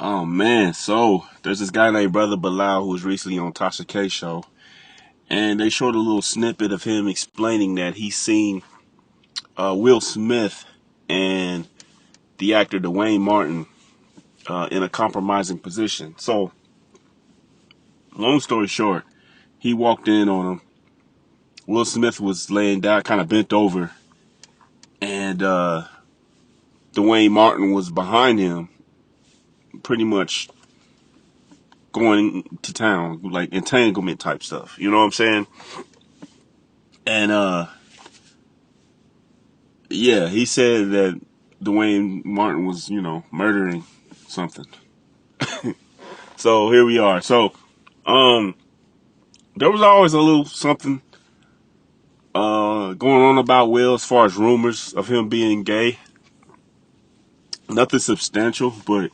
Oh man, so there's this guy named Brother Bilal who was recently on Tasha K's show, and they showed a little snippet of him explaining that he's seen Will Smith and the actor Duane Martin in a compromising position. So, long story short, he walked in on him. Will Smith was laying down, kind of bent over, and Duane Martin was behind him, pretty much going to town, like entanglement type stuff. You know what I'm saying? And yeah, he said that Duane Martin was, murdering something. So here we are. So, um, there was always a little something going on about Will as far as rumors of him being gay. Nothing substantial, but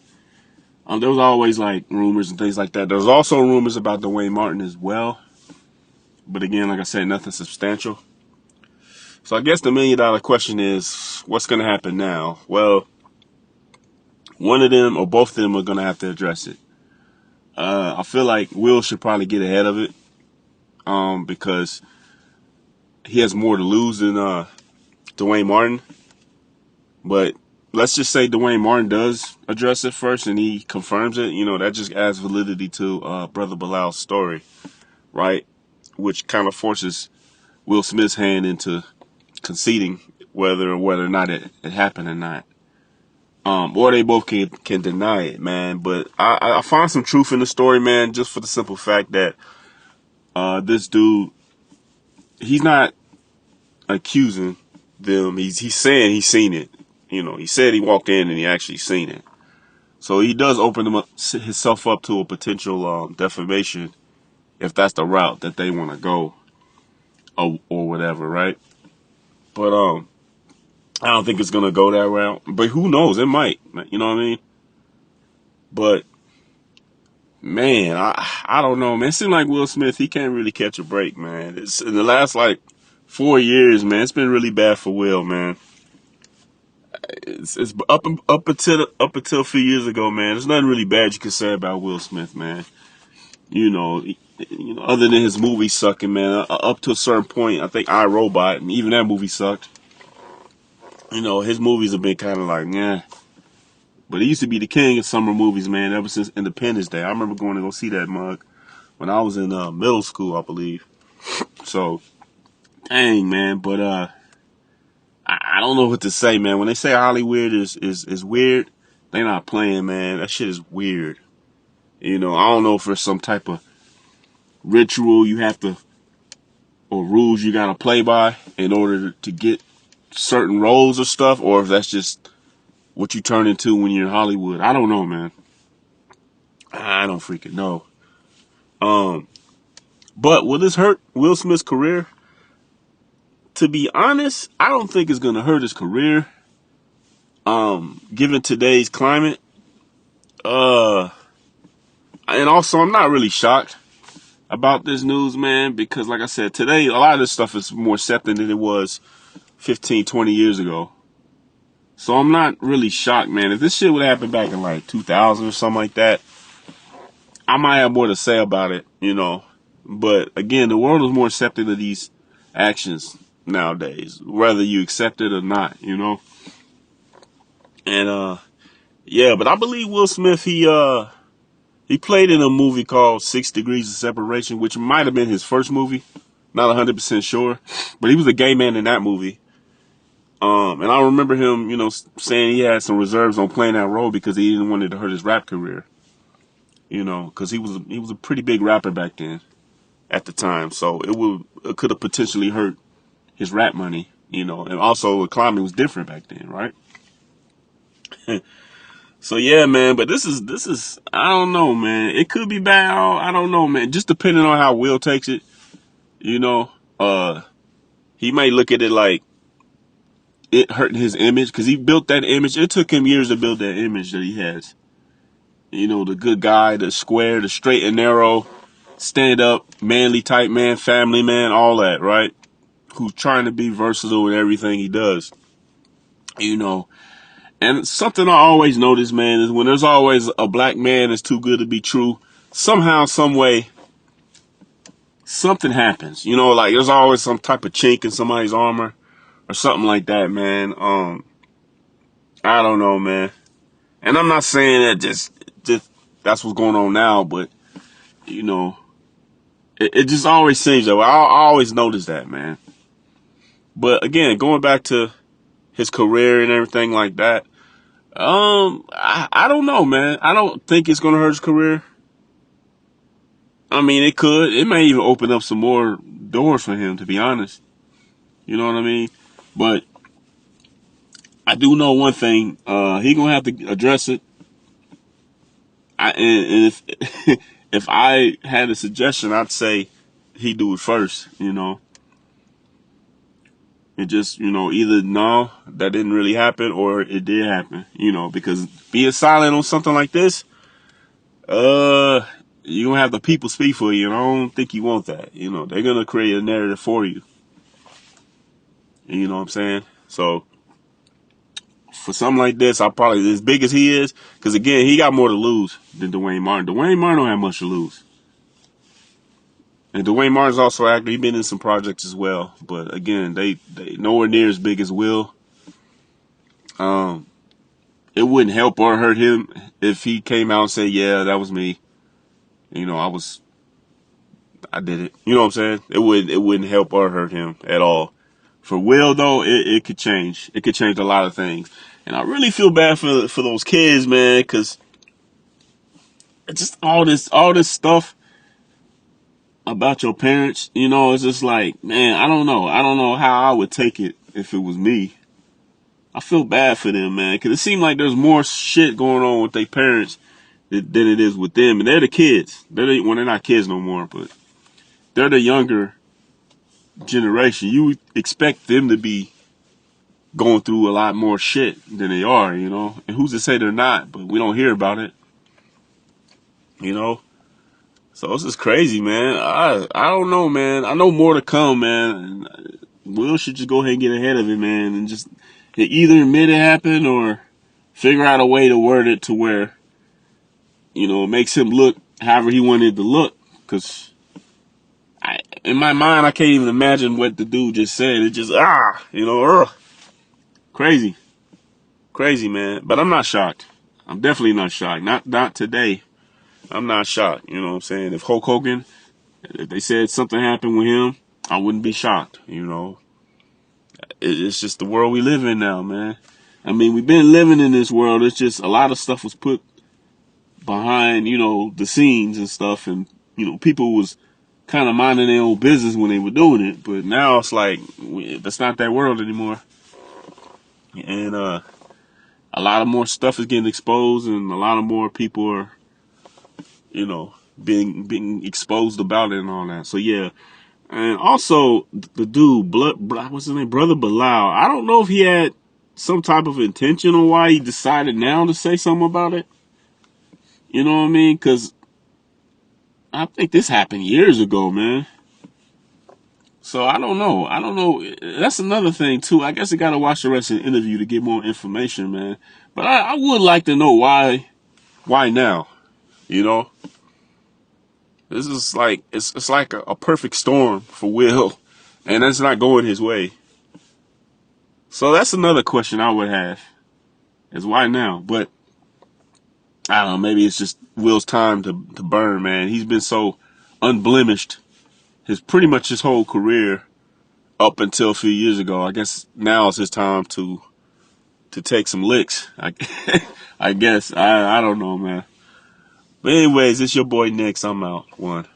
there was always like rumors and things like that. There's also rumors about Duane Martin as well, but again, like I said, nothing substantial. So I guess the $1 million question is, what's going to happen now? Well, one of them or both of them are going to have to address it. I feel like Will should probably get ahead of it, because he has more to lose than Duane Martin. But let's just say Duane Martin does address it first and he confirms it. That just adds validity to Brother Bilal's story, right? Which kind of forces Will Smith's hand into conceding whether or not it happened or not. Or they both can deny it, man. But I find some truth in the story, man, just for the simple fact that this dude, he's not accusing them. He's saying he's seen it. He said he walked in and he actually seen it. So he does open himself up to a potential defamation if that's the route that they want to go, or whatever, right? But I don't think it's gonna go that route. But who knows? It might. You know what I mean? But man, I don't know, man. It seems like Will Smith, he can't really catch a break, man. It's in the last like 4 years, man. It's been really bad for Will, man. It's up until a few years ago, man. There's nothing really bad you can say about Will Smith, man. Other than his movie sucking, man. Up to a certain point, I think I, Robot, and even that movie sucked. His movies have been kind of like, yeah. But he used to be the king of summer movies, man, ever since Independence Day. I remember going to go see that mug when I was in middle school, I believe. So, dang, man. But I don't know what to say, man. When they say Hollywood is weird, they not playing, man. That shit is weird. I don't know if there's some type of ritual you have to, or rules you gotta play by in order to get certain roles or stuff, or if that's just what you turn into when you're in Hollywood. I don't know, man. I don't freaking know. But will this hurt Will Smith's career? To be honest, I don't think it's gonna hurt his career. Given today's climate. And also I'm not really shocked about this news, man, because like I said, today a lot of this stuff is more accepted than it was 15, 20 years ago. So I'm not really shocked, man. If this shit would happen back in like 2000 or something like that, I might have more to say about it, But again, the world is more accepting of these actions nowadays, whether you accept it or not, And yeah, but I believe Will Smith, he played in a movie called 6 Degrees of Separation, which might have been his first movie. Not 100% sure, but he was a gay man in that movie. And I remember him, saying he had some reserves on playing that role because he didn't want it to hurt his rap career. Because he was a pretty big rapper back then, at the time. So it could have potentially hurt his rap money, And also the climate was different back then, right? So yeah, man. But this is I don't know, man. It could be bad. I don't know, man. Just depending on how Will takes it, he might look at it like it hurting his image because he built that image. It took him years to build that image that he has. The good guy, the square, the straight and narrow, stand up, manly type man, family man, all that, right? Who's trying to be versatile in everything he does. And something I always notice, man, is when there's always a black man that's too good to be true, somehow, some way, something happens. You know, like there's always some type of chink in somebody's armor or something like that, man. I don't know, man. And I'm not saying that just that's what's going on now, but you know, it just always seems that way. I always notice that, man. But again, going back to his career and everything like that, I don't know, man. I don't think it's gonna hurt his career. I mean, it could. It may even open up some more doors for him, to be honest. You know what I mean? But I do know one thing. He gonna have to address it. And if if I had a suggestion, I'd say he do it first. You know, and just either no, that didn't really happen, or it did happen. You know, because being silent on something like this, you gonna have the people speak for you, and I don't think you want that. You know, they're gonna create a narrative for you. You know what I'm saying? So for something like this, I probably, as big as he is, because again, he got more to lose than Duane Martin. Duane Martin don't have much to lose. And Duane Martin's also actor. He's been in some projects as well. But again, they nowhere near as big as Will. It wouldn't help or hurt him if he came out and said, yeah, that was me. You know, I did it. You know what I'm saying? It wouldn't help or hurt him at all. For Will, though, it could change. It could change a lot of things. And I really feel bad for those kids, man, because it's just all this stuff about your parents. You know, it's just like, man, I don't know. I don't know how I would take it if it was me. I feel bad for them, man, because it seems like there's more shit going on with their parents than it is with them. And they're the kids. They're not kids no more, but they're the younger generation. You would expect them to be going through a lot more shit than they are, you know. And who's to say they're not? But we don't hear about it, you know. So it's just crazy, man. I don't know, man. I know more to come, man. And Will should just go ahead and get ahead of it, man, and just either admit it happened or figure out a way to word it to where, it makes him look however he wanted to look. Because in my mind, I can't even imagine what the dude just said. It just, crazy. Crazy, man. But I'm not shocked. I'm definitely not shocked. Not today. I'm not shocked. You know what I'm saying? If Hulk Hogan, if they said something happened with him, I wouldn't be shocked. You know, it's just the world we live in now, man. I mean, we've been living in this world. It's just a lot of stuff was put behind, the scenes and stuff. And, people was kind of minding their own business when they were doing it. But now it's like, that's not that world anymore. And, a lot of more stuff is getting exposed, and a lot of more people are, being exposed about it and all that. So yeah, and also the dude, what's his name, Brother Bilal. I don't know if he had some type of intention on why he decided now to say something about it. You know what I mean? Because I think this happened years ago, man. So I don't know. That's another thing too. I guess I gotta watch the rest of the interview to get more information, man. But I would like to know why now? You know, this is like it's like a perfect storm for Will, and it's not going his way. So that's another question I would have: is why now? But I don't know. Maybe it's just Will's time to burn, man. He's been so unblemished pretty much his whole career up until a few years ago. I guess now is his time to take some licks. I guess I don't know, man. But anyways, it's your boy Nix. I'm out. One.